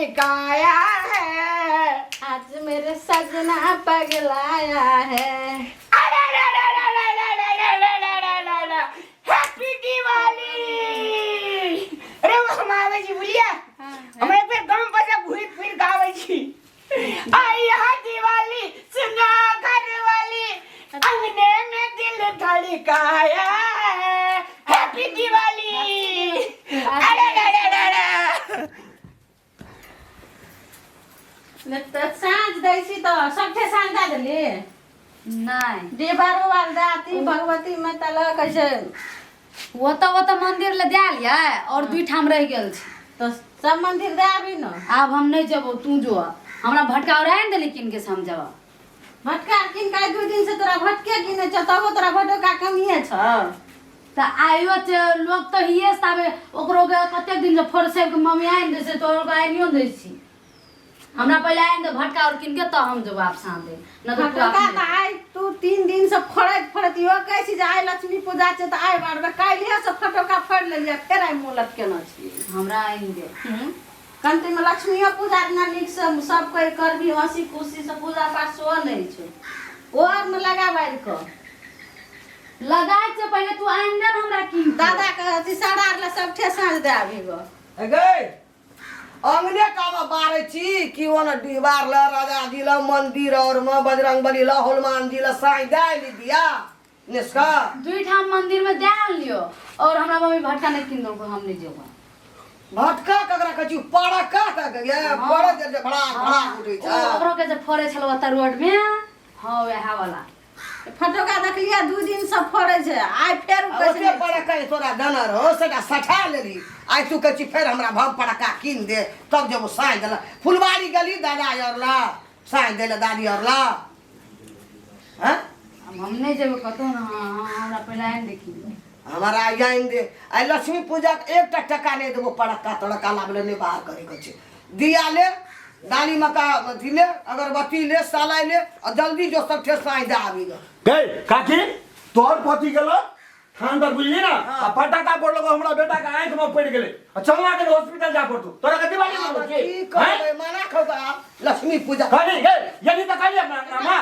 धड़काया है, आज मेरे सजना पगलाया है। हैप्पी दिवाली। अरे वो हम आवे जी बोलिए हमें पे गम बजा घुई फिर गावे जी आई यहाँ दिवाली सुना घर वाली अंगने में दिल धड़काया है। हैप्पी दिवाली। अरे तो साँझ दैसी तो सबके साँझ दा देली नहीं जे बारो बार दाती भगवती माता ल कैसे वो तो मंदिर ले जा लिया और दुई ठाम रह गेल छै। तो सब मंदिर दे आबी न। आब हम नहीं जबो, तू जो हमरा भटका और आन देली किन के हम जब भटका किन का 2 दिन से तोरा भटके किने छ तबो तोरा भटो का कमिए छ। त आयो लोग तो हिये साबे ओकरो के कते दिन से फोरसे के मम्मी आइन दे से तोरो के आइनियो दै छी। हमरा पहले आइन दे भटका और किन के तो हम जवाब साम दे न तो भटका त आई तू 3 दिन से फड़त यो कैसी जे आई लक्ष्मी पूजा छ त आई बार काल्हिया से फटोका फड़ लेलिए फेर आई मोलत केना छी। हमरा आइन दे कंती में लक्ष्मीओ पूजा ना निक से सब कोई कर भी हंसी खुशी से पूजा पाठ सो नहीं छै। और में लगा बार को लगाय से पहले तू आइन दे हमरा किन दादा के सारा ला सब ठे साँझ दे आबी गो। गए अंगने का बारे छी कि वो न दीवार ला राजा जी ला मंदिर और म बजरंग बली ला हनुमान जी ला साई दे दिया निस्का दुई ठाम मंदिर में जान लियो और हमरा मम्मी भटका नहीं किन दो हम नहीं जेबो। भटका ककरा कछु पाड़ा का गया बड़ा जे बड़ा बड़ा उठै छ ओकरो के जे फोड़े छलो त रोड में हां वहा वाला फटोका देखलिए 2 दिन से फड़े छै आई फेर ओते पड़ा का तोरा डनर हो सेटा सठा लेली आई तू कछि फेर हमरा भम पड़का किन दे तब जब साई देला फुलवारी गली दादा और ला साई देला दादी और ला हैं हम नहीं जेबो कतो ना हमरा पहले आइन देखी हमारा आइन दे आई लक्ष्मी पूजा एक टका नहीं देबो पड़का तड़का लाबले ने बाहर करे के छै दिया ले डाली मका दिले अगरबत्ती ले सालाई ले और जल्दी जो सब ठे साई दे आबी गए काकी तोर पति गेलो थानदार बुझली ना आ फटाका पड़लो हमरा बेटा के आंख में पड़ गेले चलना के हॉस्पिटल जा पड़तो तोरा के दिवाली में होछे की करे मना खबा लक्ष्मी पूजा कनी गए यदि त कनी अपना मां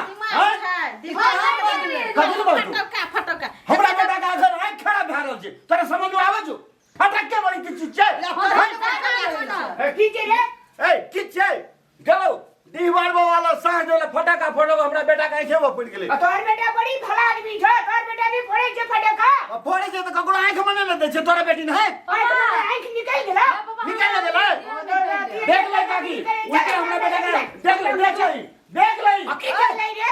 कथि बोल तू फटोका हमरा बेटा के आंख खराब भ रहल छै तोरा समझ में आवे छ फटके बड़ी की चीज छै की के रे ए की छै गलो दीवार वाला साँझ वाला फटाका फोड़लो हमरा बेटा के आंखे में पड़ गेले तोर बेटा बड़ी भला आदमी छ तोर बेटा भी फोड़े छै फटका फोड़े छै त ककरो आंख में न दे छै तोरा बेटी न है आंख निकल गेला निकाल देला देख ले काकी उल्टे हमरा बेटा के देख ले की कर ले रे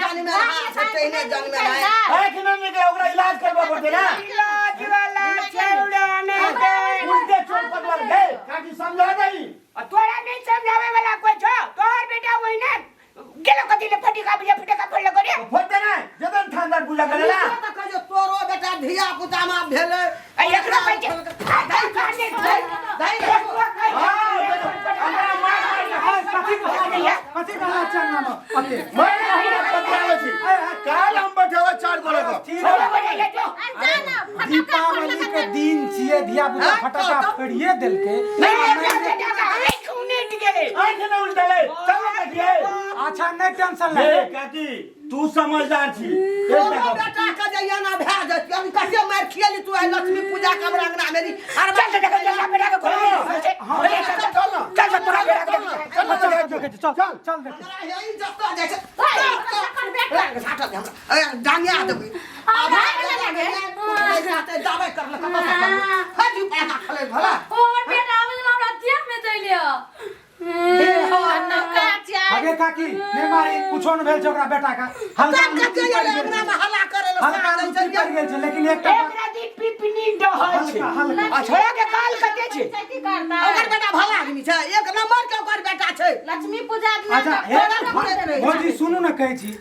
जाने में हाथ तेने जाने में है है कि नहीं के ओकरा इलाज करबा पड़ते ना इलाज वाला चौड़ाने दे उल्टे चौपट वाला गए काकी समझा नहीं तोरा नहीं समझावे वाला कोई छ तोर बेटा वही ना गेलो कथि ले फटका फोड़ करे फोड़ते ना जदन थानदार पूजा करेला त कहियो तोरो बेटा धिया पुता मा भेले एकरा पैसे हमरा मार कथि कथी कहला चन्ना में अते मैं पकड़ावे छी काल हम बैठे 4 गोले को दीपावली के दिन छिए धिया पुता फटाका फोड़िए देलके आंख न उल्टले चल देखिए अच्छा नहीं टेंशन ले ए काकी तू समझदार छी तोरो बेटा के जइया ना भै जति हम कहियो मार खियली तू आई लक्ष्मी पूजा के अंगना मेरी अरे चल बेटा को चल तोरा बेटा चल देख यही जत्ता जाय छै साटा दे हमरा डांगिया देबे दबाई कर ले कत हजी पैसा खले भला और बेटा आवे हमरा दिया में दैलियो आगे काकी ने मारी कुछो न भेल छै ओकरा बेटा का हल्का अंगना में हल्ला करे हल्का नीचे पड़ गेल छै लेकिन एकटा एकरा दी पिपनी डहल छै हल्का छोरा के काल कते छै ओकर बेटा भला आदमी छै एक नंबर के ओकर बेटा छै लक्ष्मी पूजा अच्छा भौजी सुनू न कहै छी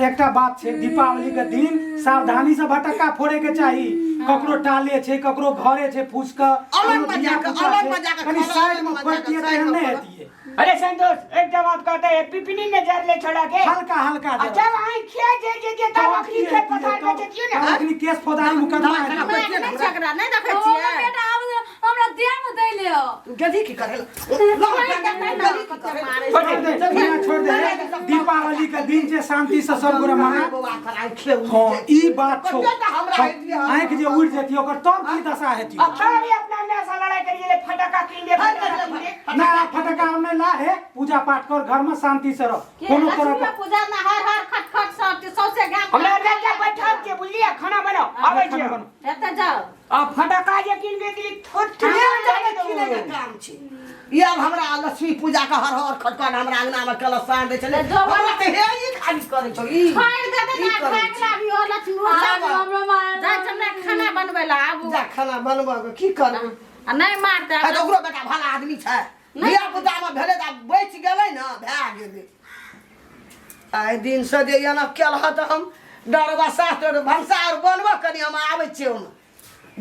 एकटा बात छै दीपावली के दिन सावधानी से भटक्का फोड़े के चाही ककरो टाले छै ककरो घरे छै फूस के अलग में जाके कनी साइड में फोड़तिए त एहन नहीं हेतिए अरे संतोष एक बात कहते हैं पिपनी में जर ले छोड़ा के हल्का हल्का दे जब आई खिया जे तब अखनी खेत पथार में जेतियो ना अखनी केस फौजदारी मुकदमा है नहीं झगड़ा नहीं देखे छिए बेटा आवे हमरा दिया मत दैले हो तू गधी की करे छोड़ दे दीपावली के दिन से शांति से सब गोरा मना हाँ ई बात छो आंख जे उड़ जेती ओकर तब की दशा हेती अब सारी अपना में से लड़ाई करिए ले फटाका कीन दे ना फटका हमने ला है पूजा पाठ कर घर में शांति से रह कोनो तरह लक्ष्मी का पूजा में हर खटखट सब सौसे गाँव हमरा लड़का बैठा के बुलिया खाना बनाओ आवे खाना छी बनो। एते जाओ अब फटाका जे कीन के दिली थोड़ी काम छै ये अब हमरा लक्ष्मी पूजा का हर हर खटखट हमरा अंगना में कलश साँझ दे चले हमरा ते हे ई खाली करे छौ ई फाड़ दे दे ना भाग लाभी हो लक्ष्मी हमरा मार जाय हमरा खाना बनबै ला आबू जा खाना बनबऽ की करब आ नहीं मारते है तो ओकरो बेटा भला आदमी छै धिया पुता में भेले त बच गेलै ना भए गेलै आइ दिन से जे एना केलह त हम डरबा साथ भंसा और बनबऽ कनी हम आबै छियै हम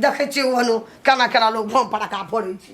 देखै छियै ओहनो केना केना लोग बम पटाखा फोड़ै छै